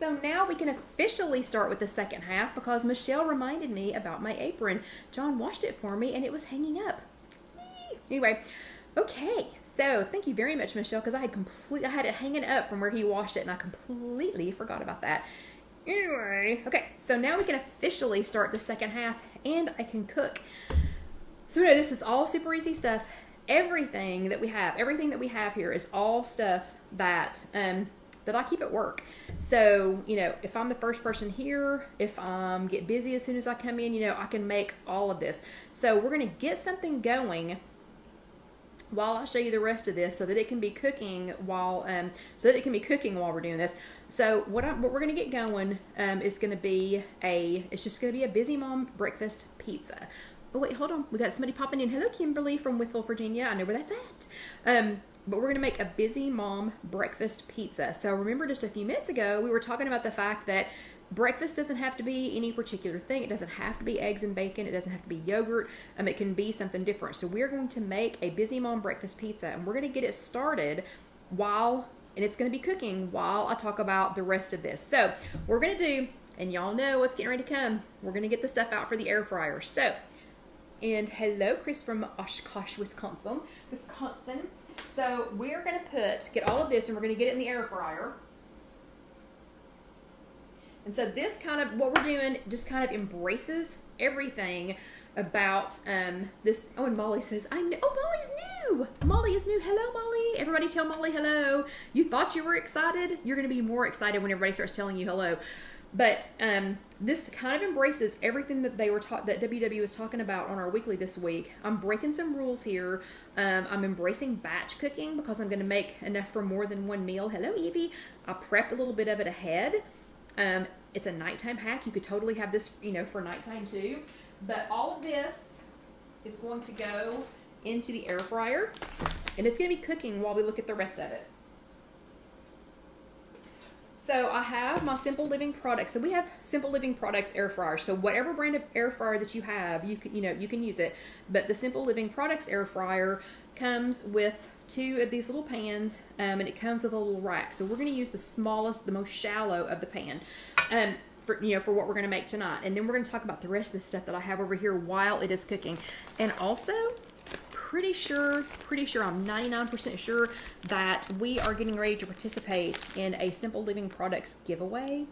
So now we can officially start with the second half because Michelle reminded me about my apron. John washed it for me and it was hanging up. Anyway, okay. So thank you very much, Michelle, because I had it hanging up from where he washed it and I completely forgot about that. Anyway, okay. So now we can officially start the second half and I can cook. So this is all super easy stuff. Everything that we have here is all stuff that that I keep at work. So, if I'm the first person here, if I get busy as soon as I come in, I can make all of this. So we're going to get something going while I show you the rest of this so that it can be cooking while we're doing this. So what we're going to get going is going to be it's just going to be a busy mom breakfast pizza. Oh wait, hold on. We got somebody popping in. Hello, Kimberly from Withville, Virginia. I know where that's at. But we're going to make a busy mom breakfast pizza. So remember just a few minutes ago, we were talking about the fact that breakfast doesn't have to be any particular thing. It doesn't have to be eggs and bacon. It doesn't have to be yogurt. It can be something different. So we're going to make a busy mom breakfast pizza and we're going to get it started and it's going to be cooking while I talk about the rest of this. So we're going to do, and y'all know what's getting ready to come. We're going to get the stuff out for the air fryer. And hello, Chris from Oshkosh, Wisconsin. So we're going to get all of this and we're going to get it in the air fryer. And so this what we're doing just kind of embraces everything about this. Oh, and Molly says, I know. Oh, Molly's new. Molly is new. Hello, Molly. Everybody tell Molly hello. You thought you were excited? You're going to be more excited when everybody starts telling you hello. But this kind of embraces everything that that WW was talking about on our weekly this week. I'm breaking some rules here. I'm embracing batch cooking because I'm going to make enough for more than one meal. Hello, Evie. I prepped a little bit of it ahead. It's a nighttime hack. You could totally have this, for nighttime too. But all of this is going to go into the air fryer, and it's going to be cooking while we look at the rest of it. So I have my Simple Living products. So we have Simple Living products air fryer. So whatever brand of air fryer that you have, you can use it. But the Simple Living products air fryer comes with 2 of these little pans, and it comes with a little rack. So we're going to use the smallest, the most shallow of the pan, for what we're going to make tonight. And then we're going to talk about the rest of the stuff that I have over here while it is cooking. And also, pretty sure, I'm 99% sure that we are getting ready to participate in a Simple Living Products giveaway.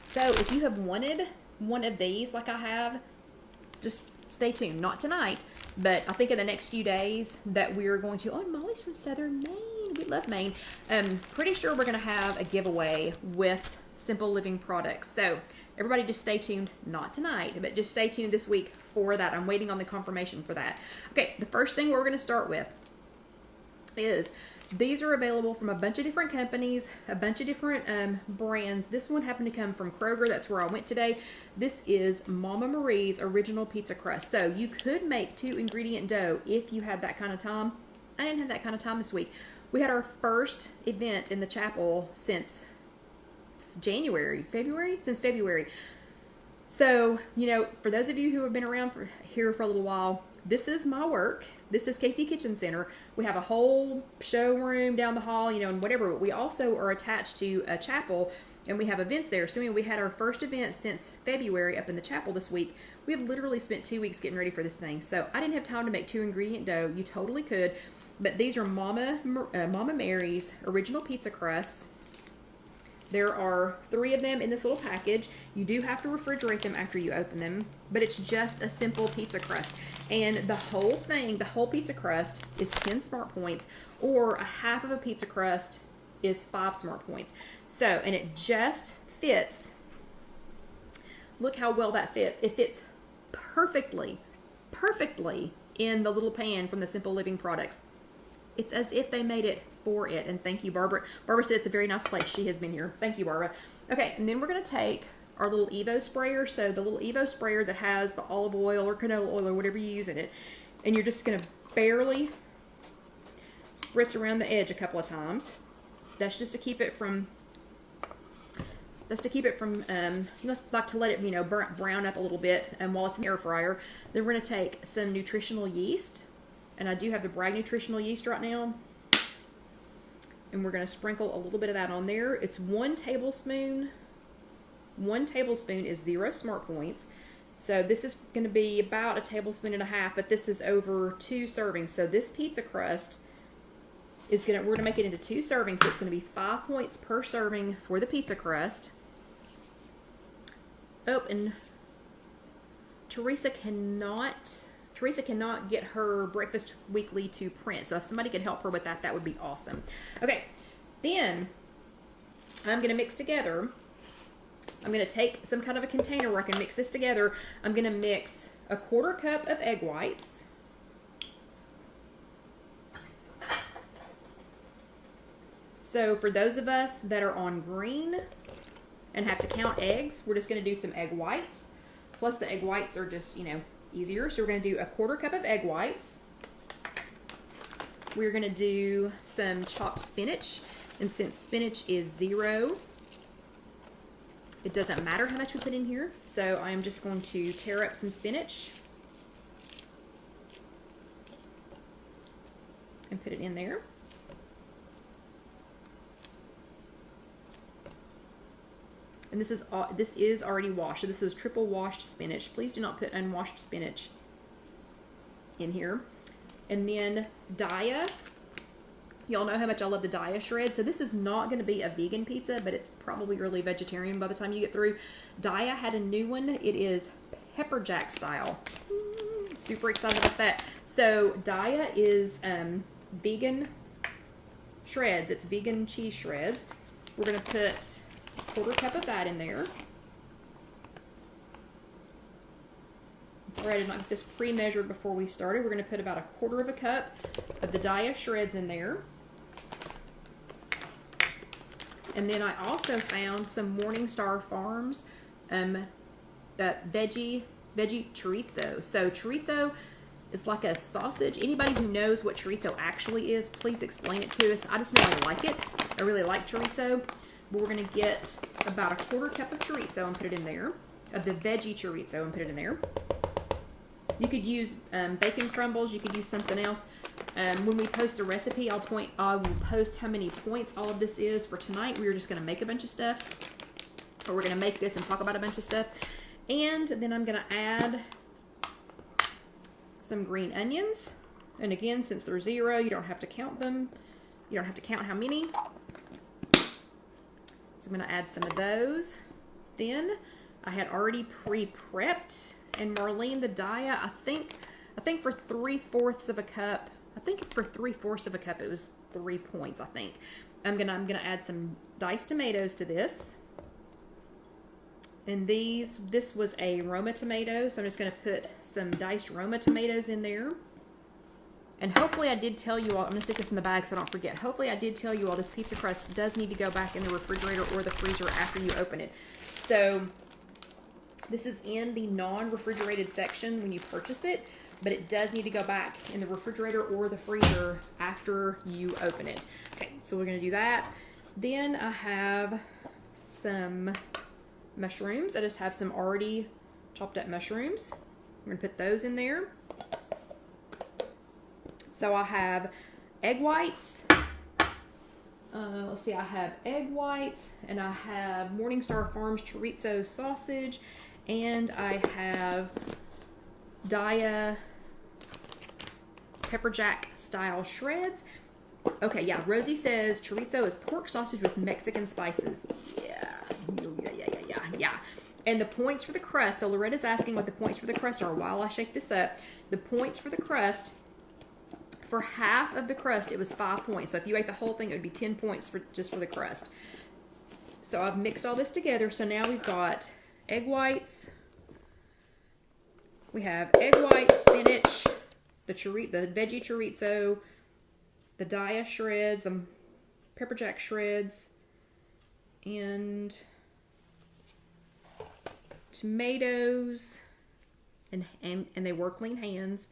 So if you have wanted one of these like I have, just stay tuned. Not tonight, but I think in the next few days that we're going to, oh, Molly's from Southern Maine. We love Maine. Pretty sure we're going to have a giveaway with Simple Living products. So everybody just stay tuned, not tonight, but just stay tuned this week for that. I'm waiting on the confirmation for that. Okay, the first thing we're going to start with is these are available from a bunch of different companies, a bunch of different brands. This one happened to come from Kroger. That's where I went today. This is Mama Marie's Original Pizza Crust. So you could make 2 ingredient dough if you had that kind of time. I didn't have that kind of time this week. We had our first event in the chapel since since February. So, for those of you who have been around here for a little while, this is my work. This is Casey Kitchen Center. We have a whole showroom down the hall, and whatever. But we also are attached to a chapel, and we have events there. So we had our first event since February up in the chapel this week. We have literally spent 2 weeks getting ready for this thing. So I didn't have time to make 2 ingredient dough. You totally could. But these are Mama Mary's Original Pizza Crusts. There are 3 of them in this little package. You do have to refrigerate them after you open them, but it's just a simple pizza crust. And the whole pizza crust is 10 smart points, or a half of a pizza crust is 5 smart points. So, and it just fits. Look how well that fits. It fits perfectly in the little pan from the Simple Living products. It's as if they made it for it. And thank you, Barbara. Barbara said it's a very nice place. She has been here. Thank you, Barbara. Okay, and then we're going to take our little Evo sprayer. So the little Evo sprayer that has the olive oil or canola oil or whatever you use in it. And you're just going to barely spritz around the edge a couple of times. That's just to keep it from... That's to keep it from, like to let it, brown up a little bit while it's in the air fryer. Then we're going to take some nutritional yeast. And I do have the Bragg nutritional yeast right now. And we're going to sprinkle a little bit of that on there. It's 1 tablespoon 1 tablespoon is 0 smart points. So this is going to be about a tablespoon and a half, but this is over 2 servings. So this pizza crust is we're going to make it into 2 servings. So it's going to be 5 points per serving for the pizza crust. Oh, and Teresa cannot get her breakfast weekly to print. So if somebody could help her with that, that would be awesome. Okay, then I'm going to mix together. I'm going to take some kind of a container where I can mix this together. I'm going to mix a 1/4 cup of egg whites. So for those of us that are on green and have to count eggs, we're just going to do some egg whites. Plus the egg whites are just, you know, easier. So we're going to do a 1/4 cup of egg whites. We're going to do some chopped spinach. And since spinach is 0, it doesn't matter how much we put in here. So I'm just going to tear up some spinach and put it in there. And this is already washed. So this is triple washed spinach. Please do not put unwashed spinach in here. And then Daya. Y'all know how much I love the Daya shred. So this is not going to be a vegan pizza, but it's probably really vegetarian by the time you get through. Daya had a new one. It is pepper jack style. Super excited about that. So Daya is vegan shreds. It's vegan cheese shreds. We're going to put 1/4 cup of that in there. Sorry, I did not get this pre-measured before we started. We're going to put about 1/4 cup of the Daya shreds in there. And then I also found some Morningstar Farms veggie chorizo. So chorizo is like a sausage. Anybody who knows what chorizo actually is, please explain it to us. I just know I like it. I really like chorizo. But we're going to get about 1/4 cup of chorizo and put it in there. Of the veggie chorizo and put it in there. You could use bacon crumbles. You could use something else. When we post a recipe, I will post how many points all of this is. For tonight, we're just going to make a bunch of stuff. Or we're going to make this and talk about a bunch of stuff. And then I'm going to add some green onions. And again, since they're 0, you don't have to count them. You don't have to count how many. So I'm going to add some of those. Then I had already pre-prepped. And Marlene, the Daya, I think for 3/4 of a cup, it was 3 points, I think. I'm gonna add some diced tomatoes to this. And this was a Roma tomato, so I'm just gonna put some diced Roma tomatoes in there. And hopefully I did tell you all, I'm gonna stick this in the bag so I don't forget. Hopefully I did tell you all this pizza crust does need to go back in the refrigerator or the freezer after you open it. So this is in the non-refrigerated section when you purchase it, but it does need to go back in the refrigerator or the freezer after you open it. Okay, so we're gonna do that. Then I have some mushrooms. I just have some already chopped up mushrooms. I'm gonna put those in there. So I have egg whites. Let's see, I have egg whites, and I have Morningstar Farms chorizo sausage, and I have Daya pepper jack style shreds. Okay, yeah, Rosie says chorizo is pork sausage with Mexican spices. Yeah. And the points for the crust, so Loretta's asking what the points for the crust are while I shake this up. The points for the crust, for half of the crust, it was 5 points. So if you ate the whole thing, it would be 10 points just for the crust. So I've mixed all this together. So now we've got egg whites. We have egg whites, spinach, the veggie chorizo, the Daya shreds, the pepper jack shreds, and tomatoes, and they were clean hands.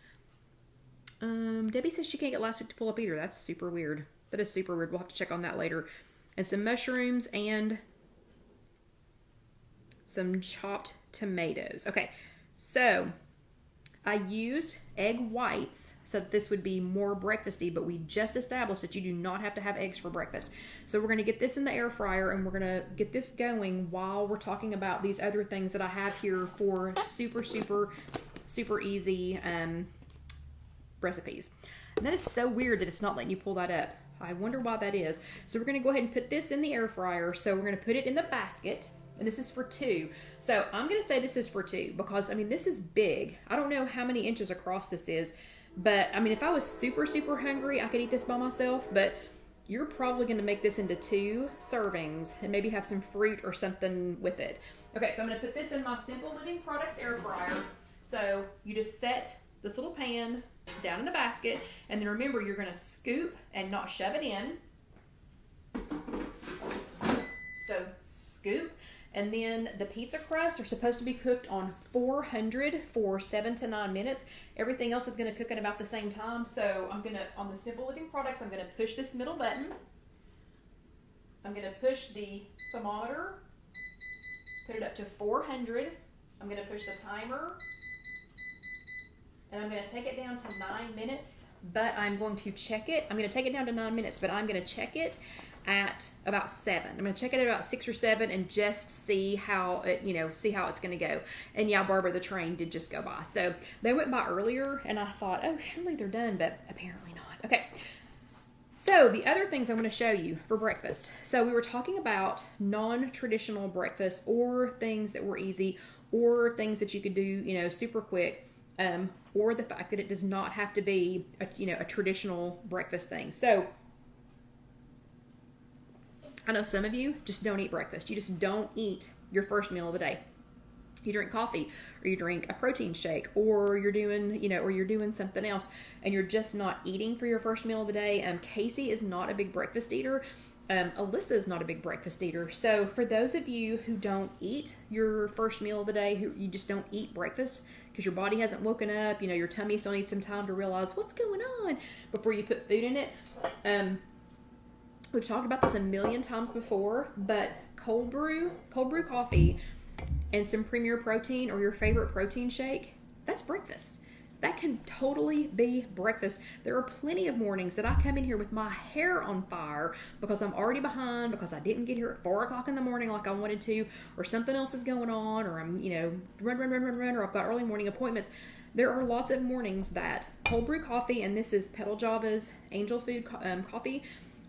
Debbie says she can't get last week to pull up either. That's super weird. That is super weird. We'll have to check on that later. And some mushrooms and some chopped tomatoes. Okay, so I used egg whites, so this would be more breakfasty, but we just established that you do not have to have eggs for breakfast. So we're going to get this in the air fryer, and we're going to get this going while we're talking about these other things that I have here for super, super, super easy recipes. And that is so weird that it's not letting you pull that up. I wonder why that is. So we're going to go ahead and put this in the air fryer. So we're going to put it in the basket. And this is for 2. So I'm going to say this is for 2 because, I mean, this is big. I don't know how many inches across this is. But, I mean, if I was super, super hungry, I could eat this by myself. But you're probably going to make this into 2 servings and maybe have some fruit or something with it. Okay, so I'm going to put this in my Simple Living Products air fryer. So you just set this little pan down in the basket. And then remember, you're going to scoop and not shove it in. So scoop. And then the pizza crusts are supposed to be cooked on 400 for 7 to 9 minutes. Everything else is going to cook at about the same time. So I'm going to, on the Simple Living Products, I'm going to push this middle button. I'm going to push the thermometer, put it up to 400. I'm going to push the timer. And I'm going to take it down to 9 minutes, but I'm going to check it. I'm going to take it down to 9 minutes, but I'm going to check it at about 7. I'm going to check it at about 6 or 7 and just see how it, see how it's going to go. And yeah, Barbara, the train did just go by. So they went by earlier and I thought, oh, surely they're done, but apparently not. Okay. So the other things I'm going to show you for breakfast. So we were talking about non-traditional breakfast or things that were easy or things that you could do, super quick, or the fact that it does not have to be a traditional breakfast thing. So I know some of you just don't eat breakfast. You just don't eat your first meal of the day. You drink coffee, or you drink a protein shake, or you're doing something else, and you're just not eating for your first meal of the day. Casey is not a big breakfast eater. Alyssa is not a big breakfast eater. So for those of you who don't eat your first meal of the day, who you just don't eat breakfast because your body hasn't woken up, your tummy still needs some time to realize what's going on before you put food in it. We've talked about this a million times before, but cold brew coffee and some Premier Protein or your favorite protein shake, that's breakfast. That can totally be breakfast. There are plenty of mornings that I come in here with my hair on fire because I'm already behind, because I didn't get here at 4 o'clock in the morning like I wanted to, or something else is going on, or I'm, run, or I've got early morning appointments. There are lots of mornings that cold brew coffee, and this is Petal Java's Angel Food coffee,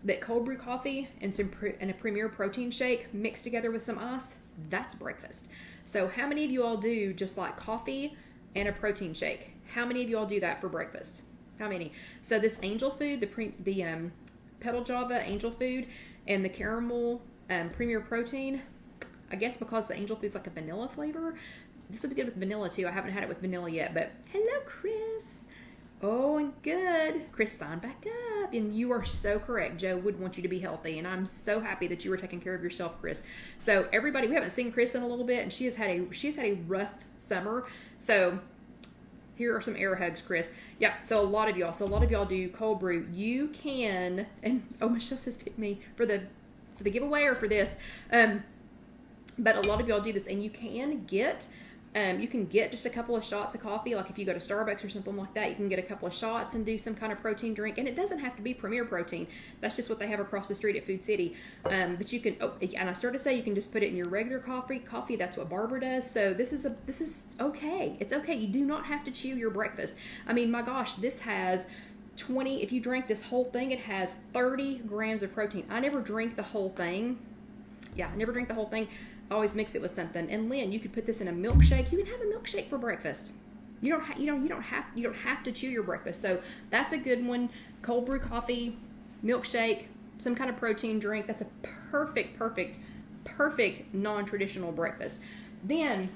that cold brew coffee and a Premier Protein shake mixed together with some ice, that's breakfast. So how many of you all do just like coffee and a protein shake? How many of you all do that for breakfast? How many? So this Angel Food, the Petal Java Angel Food and the caramel Premier Protein, I guess because the Angel Food's like a vanilla flavor, this would be good with vanilla too. I haven't had it with vanilla yet, but hello, Chris. Oh, and good. Chris signed back up. And you are so correct. Joe would want you to be healthy. And I'm so happy that you were taking care of yourself, Chris. So everybody, we haven't seen Chris in a little bit, and she has had a rough summer. So here are some air hugs, Chris. Yeah, so a lot of y'all do cold brew. You can, and Michelle says pick me for the giveaway or for this. But a lot of y'all do this, and you can get just a couple of shots of coffee. Like if you go to Starbucks or something like that, you can get a couple of shots and do some kind of protein drink. And it doesn't have to be Premier Protein. That's just what they have across the street at Food City. But you can, and I started to say you can just put it in your regular coffee. That's what Barbara does. So this is okay. It's okay. You do not have to chew your breakfast. I mean, my gosh, this has 20, if you drink this whole thing, it has 30 grams of protein. I never drink the whole thing. Yeah, I never drink the whole thing. Always mix it with something. And Lynn, you could put this in a milkshake. You can have a milkshake for breakfast. You don't have to chew your breakfast. So that's a good one. Cold brew coffee, milkshake, some kind of protein drink. That's a perfect non-traditional breakfast. Then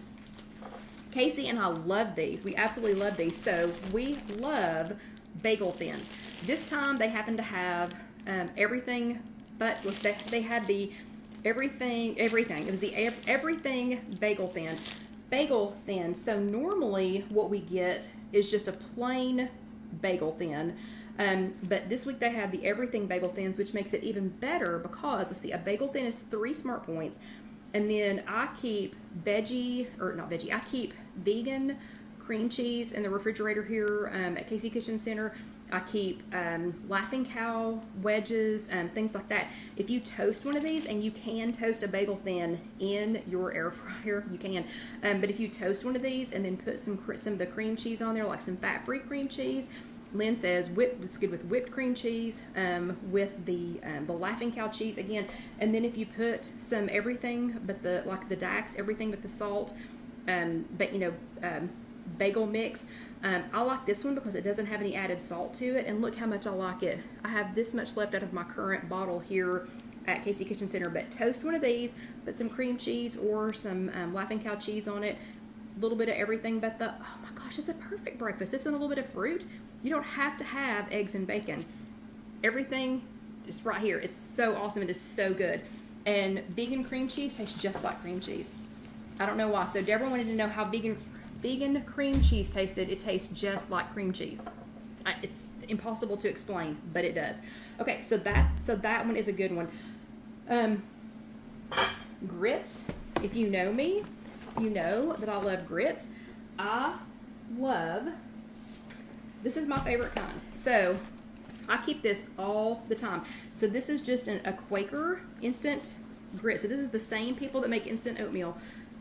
Casey and I love these. We absolutely love these. So we love bagel thins. This time they happen to have everything, but they had the everything. It was the everything bagel thin. Bagel thin. So normally what we get is just a plain bagel thin. But this week they have the everything bagel thins, which makes it even better because, let's see, a bagel thin is 3 smart points. And then I keep I keep vegan cream cheese in the refrigerator here at Casey Kitchen Center. I keep Laughing Cow wedges, things like that. If you toast one of these, and you can toast a bagel thin in your air fryer, you can. But if you toast one of these and then put some of the cream cheese on there, like some fat-free cream cheese, Lynn says it's good with whipped cream cheese, with the Laughing Cow cheese again. And then if you put some everything but the Dax, everything but the salt, bagel mix. I like this one because it doesn't have any added salt to it, and look how much I like it. I have this much left out of my current bottle here at Casey Kitchen Center, but toast one of these, put some cream cheese or some Laughing Cow cheese on it, a little bit of everything but oh my gosh, it's a perfect breakfast. This and a little bit of fruit. You don't have to have eggs and bacon. Everything is right here. It's so awesome. It is so good. And vegan cream cheese tastes just like cream cheese. I don't know why. So Deborah wanted to know how vegan cream cheese tasted. It tastes just like cream cheese. It's impossible to explain, but it does. Okay, so that one is a good one. Grits. If you know me, you know that I love grits. This is my favorite kind. So I keep this all the time. So this is just a Quaker instant grit. So this is the same people that make instant oatmeal.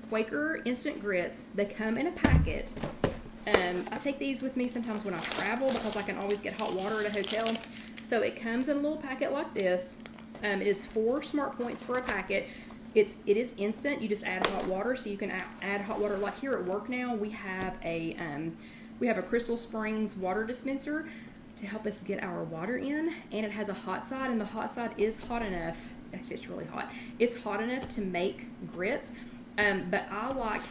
Quaker instant grits. They come in a packet. I take these with me sometimes when I travel because I can always get hot water at a hotel. So it comes in a little packet like this. It is 4 smart points for a packet. It is instant. You just add hot water, so you can add hot water. Like here at work now, we have a Crystal Springs water dispenser to help us get our water in, and it has a hot side, and the hot side is hot enough. Actually, it's really hot. It's hot enough to make grits. But I like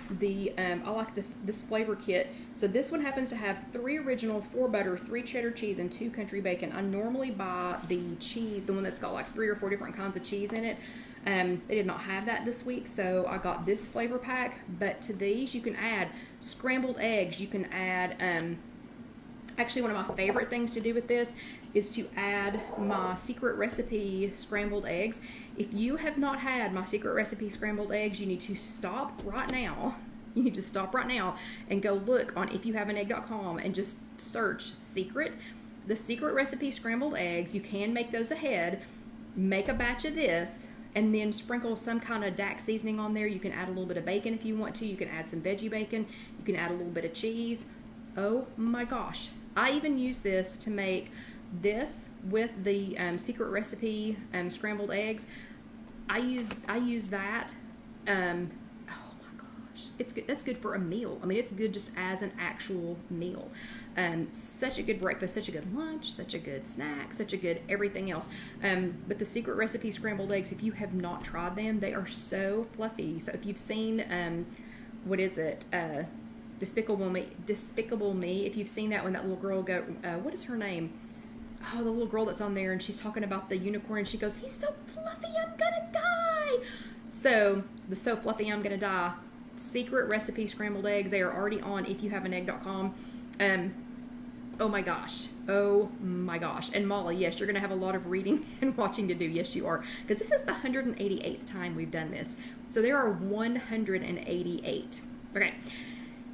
this flavor kit. So this one happens to have 3 original, 4 butter, 3 cheddar cheese, and 2 country bacon. I normally buy the cheese, the one that's got like 3 or 4 different kinds of cheese in it. They did not have that this week, so I got this flavor pack. But to these, you can add scrambled eggs. You can add, actually one of my favorite things to do with this is to add my secret recipe scrambled eggs. If you have not had my secret recipe scrambled eggs, you need to stop right now. You need to stop right now and go look on IfYouHaveAnEgg.com and just search the secret recipe scrambled eggs. You can make those ahead. Make a batch of this and then sprinkle some kind of Dax seasoning on there. You can add a little bit of bacon if you want to. You can add some veggie bacon. You can add a little bit of cheese. Oh my gosh. I even use this to make this with the secret recipe scrambled eggs. I use that. Oh my gosh, it's good. That's good for a meal. I mean, it's good just as an actual meal. Such a good breakfast, such a good lunch, such a good snack, such a good everything else. But the secret recipe scrambled eggs, if you have not tried them, they are so fluffy. So if you've seen what is it? Despicable Me. If you've seen that when that little girl what is her name? Oh, the little girl that's on there, and she's talking about the unicorn, and she goes, "He's so fluffy, I'm gonna die." So the "So Fluffy, I'm Gonna Die" secret recipe scrambled eggs, they are already on IfYouHaveAnEgg.com. Oh my gosh. And Molly, yes, you're gonna have a lot of reading and watching to do. Yes, you are, because this is the 188th time we've done this. So there are 188. Okay.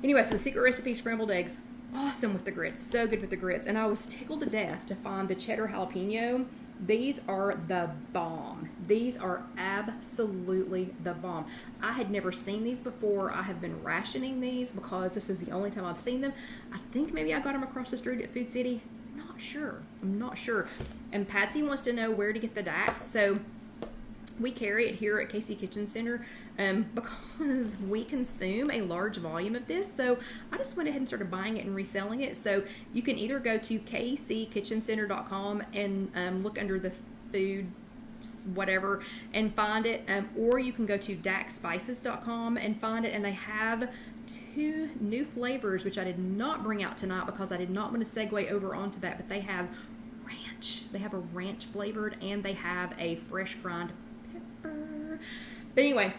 Anyway, so the secret recipe scrambled eggs, awesome with the grits, so good with the grits. And I was tickled to death to find the cheddar jalapeno. These are the bomb. These are absolutely the bomb. I had never seen these before. I have been rationing these because this is the only time I've seen them. I think maybe I got them across the street at Food City. I'm not sure. And Patsy wants to know where to get the Dax. So we carry it here at Casey Kitchen Center because we consume a large volume of this. So I just went ahead and started buying it and reselling it. So you can either go to kckitchencenter.com and look under the food whatever and find it, or you can go to daxspices.com and find it. And they have 2 new flavors, which I did not bring out tonight because I did not want to segue over onto that, but they have ranch. They have a ranch flavored, and they have a fresh grind pepper. But anyway,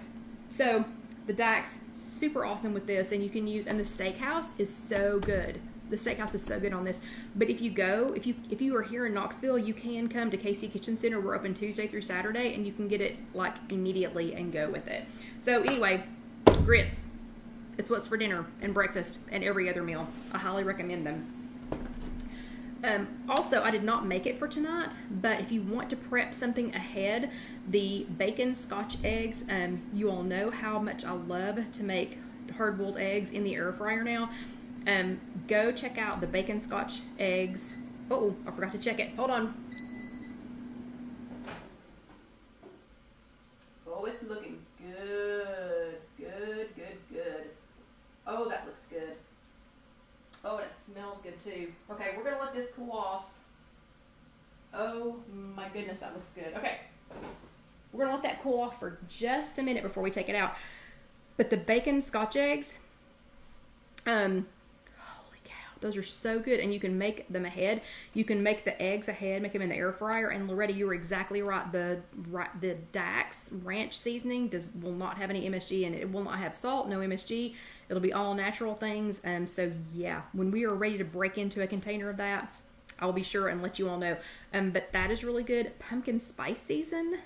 so the Dax, super awesome with this, and you can use, and the steakhouse is so good. The steakhouse is so good on this. But if you are here in Knoxville, you can come to Casey Kitchen Center. We're open Tuesday through Saturday, and you can get it like immediately and go with it. So anyway, grits. It's what's for dinner and breakfast and every other meal. I highly recommend them. Also, I did not make it for tonight, but if you want to prep something ahead, the bacon Scotch eggs, you all know how much I love to make hard-boiled eggs in the air fryer now. Go check out the bacon Scotch eggs. Oh, I forgot to check it. Hold on. Oh, it's looking good. Good, good, good. Oh, that looks good. Oh, and it smells good too. Okay, we're gonna let this cool off. Oh my goodness, that looks good. Okay, we're gonna let that cool off for just a minute before we take it out. But the bacon Scotch eggs, holy cow, those are so good, and you can make them ahead. You can make the eggs ahead, make them in the air fryer. And Loretta, you were exactly right. The Dax ranch seasoning will not have any MSG in it. It will not have salt, no MSG. It'll be all natural things. So yeah, when we are ready to break into a container of that, I'll be sure and let you all know. But that is really good. Pumpkin spice season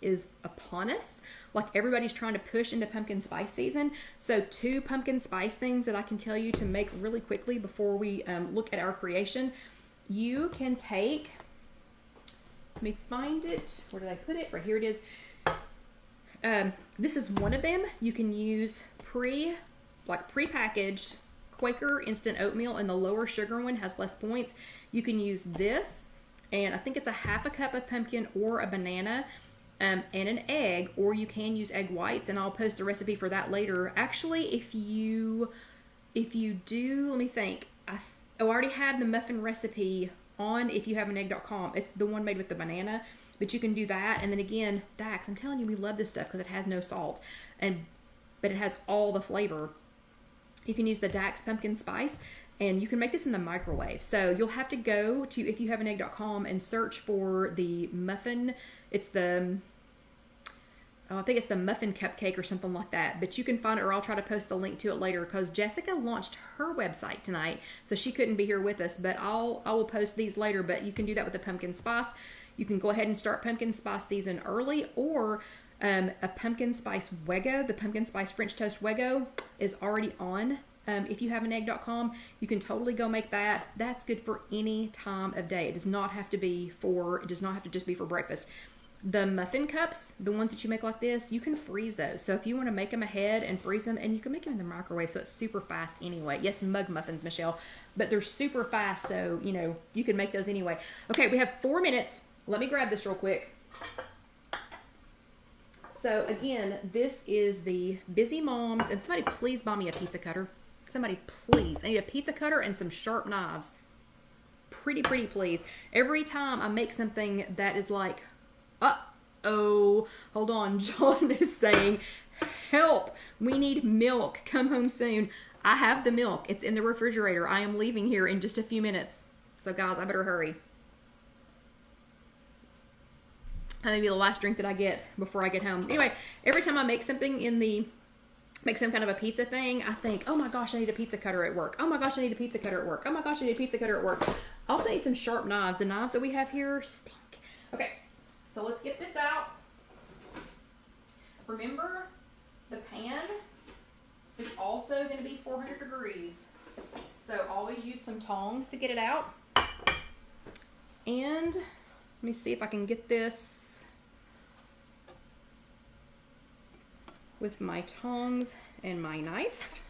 is upon us. Like, everybody's trying to push into pumpkin spice season. So 2 pumpkin spice things that I can tell you to make really quickly before we look at our creation. You can take, let me find it. Where did I put it? Right here it is. This is one of them. You can use pre-packaged Quaker instant oatmeal, and the lower sugar one has less points. You can use this, and I think it's a half a cup of pumpkin or a banana, and an egg, or you can use egg whites, and I'll post a recipe for that later. Actually, if you do, let me think. I already have the muffin recipe on IfYouHaveAnEgg.com. It's the one made with the banana, but you can do that. And then again, Dax, I'm telling you, we love this stuff because it has no salt, but it has all the flavor. You can use the Dax pumpkin spice, and you can make this in the microwave. So you'll have to go to IfYouHaveAnEgg.com and search for the muffin. It's I think it's the muffin cupcake or something like that. But you can find it, or I'll try to post the link to it later, because Jessica launched her website tonight, so she couldn't be here with us. But I will post these later. But you can do that with the pumpkin spice. You can go ahead and start pumpkin spice season early, or a pumpkin spice Wego. The pumpkin spice French toast Wego is already on IfYouHaveAnEgg.com. You can totally go make that. That's good for any time of day. It does not have to just be for breakfast. The muffin cups, the ones that you make like this, you can freeze those. So if you want to make them ahead and freeze them, and you can make them in the microwave, so it's super fast anyway. Yes, mug muffins, Michelle, but they're super fast, so you can make those anyway. Okay, we have 4 minutes. Let me grab this real quick. So again, this is the Busy Moms, and somebody please buy me a pizza cutter. Somebody please. I need a pizza cutter and some sharp knives. Pretty please. Every time I make something that is like, uh-oh, hold on, John is saying, help, we need milk, come home soon. I have the milk. It's in the refrigerator. I am leaving here in just a few minutes. So guys, I better hurry. That may be the last drink that I get before I get home. Anyway, every time I make something make some kind of a pizza thing, I think, oh my gosh, I need a pizza cutter at work. Oh my gosh, I need a pizza cutter at work. Oh my gosh, I need a pizza cutter at work. I also need some sharp knives. The knives that we have here stink. Okay, so let's get this out. Remember, the pan is also going to be 400 degrees. So always use some tongs to get it out. And let me see if I can get this with my tongs and my knife.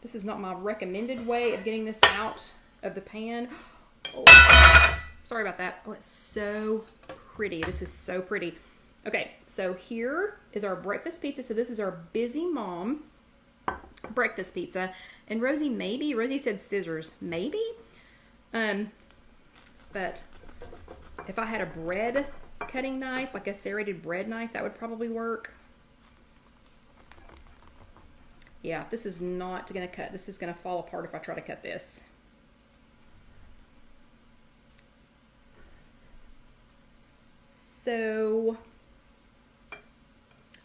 This is not my recommended way of getting this out of the pan. Oh, sorry about that. Oh, it's so pretty. This is so pretty. Okay, so here is our breakfast pizza. So this is our Busy Mom breakfast pizza. And Rosie said scissors, maybe? But if I had a bread cutting knife, like a serrated bread knife, that would probably work. Yeah, this is not going to cut. This is going to fall apart if I try to cut this. So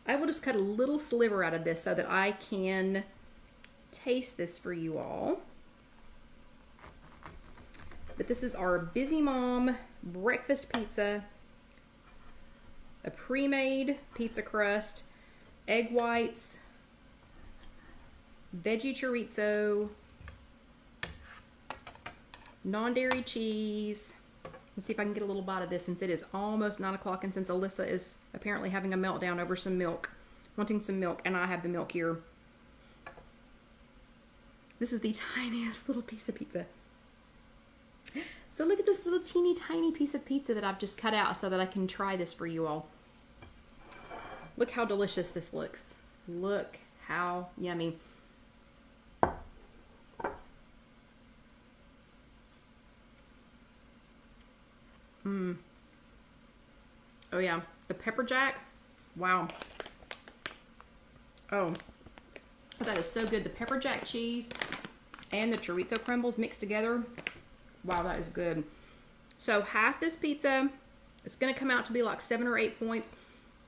I will just cut a little sliver out of this so that I can taste this for you all. But this is our Busy Mom breakfast pizza, a pre-made pizza crust, egg whites, veggie chorizo, non-dairy cheese. Let's see if I can get a little bite of this since it is almost 9 o'clock and since Alyssa is apparently having a meltdown over some milk, wanting some milk, and I have the milk here. This is the tiniest little piece of pizza. So look at this little teeny tiny piece of pizza that I've just cut out so that I can try this for you all. Look how delicious this looks. Look how yummy. Oh yeah, the pepper jack. Wow. Oh, that is so good. The pepper jack cheese and the chorizo crumbles mixed together. Wow, that is good. So half this pizza, it's going to come out to be like 7 or 8 points.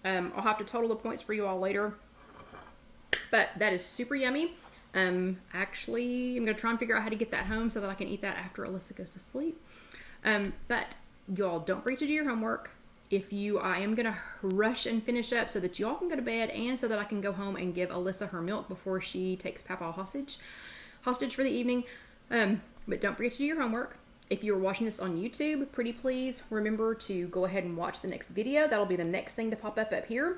I'll have to total the points for you all later. But that is super yummy. Actually, I'm going to try and figure out how to get that home so that I can eat that after Alyssa goes to sleep. But y'all, don't forget to do your homework. I am going to rush and finish up so that y'all can go to bed and so that I can go home and give Alyssa her milk before she takes Papa hostage for the evening. But don't forget to do your homework. If you're watching this on YouTube, pretty please remember to go ahead and watch the next video. That'll be the next thing to pop up here.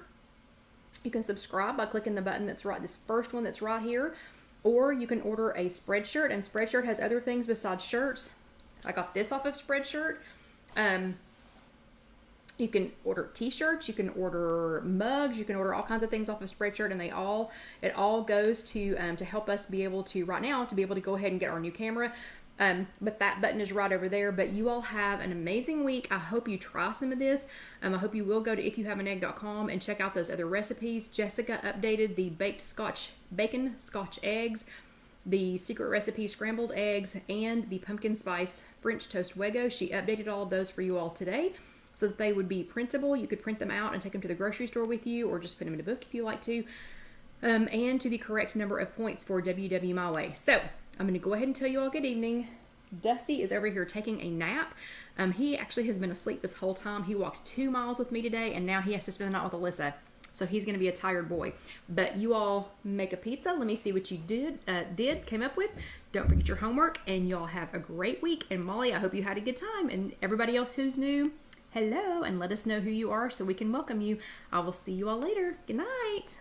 You can subscribe by clicking the button that's right, this first one that's right here. Or you can order a Spreadshirt, and Spreadshirt has other things besides shirts. I got this off of Spreadshirt. You can order t-shirts, you can order mugs, you can order all kinds of things off of Spreadshirt, and it all goes to help us be able to, right now, to be able to go ahead and get our new camera. But that button is right over there. But you all have an amazing week. I hope you try some of this. I hope you will go to IfYouHaveAnEgg.com and check out those other recipes. Jessica updated the baked bacon Scotch eggs, the secret recipe scrambled eggs, and the pumpkin spice French toast Wego. She updated all of those for you all today so that they would be printable. You could print them out and take them to the grocery store with you, or just put them in a book if you like to. And to the correct number of points for WW My Way. So I'm going to go ahead and tell you all good evening. Dusty is over here taking a nap. He actually has been asleep this whole time. He walked 2 miles with me today, and now he has to spend the night with Alyssa. So he's going to be a tired boy. But you all make a pizza. Let me see what you came up with. Don't forget your homework, and y'all have a great week. And Molly, I hope you had a good time. And everybody else who's new, hello, and let us know who you are so we can welcome you. I will see you all later. Good night.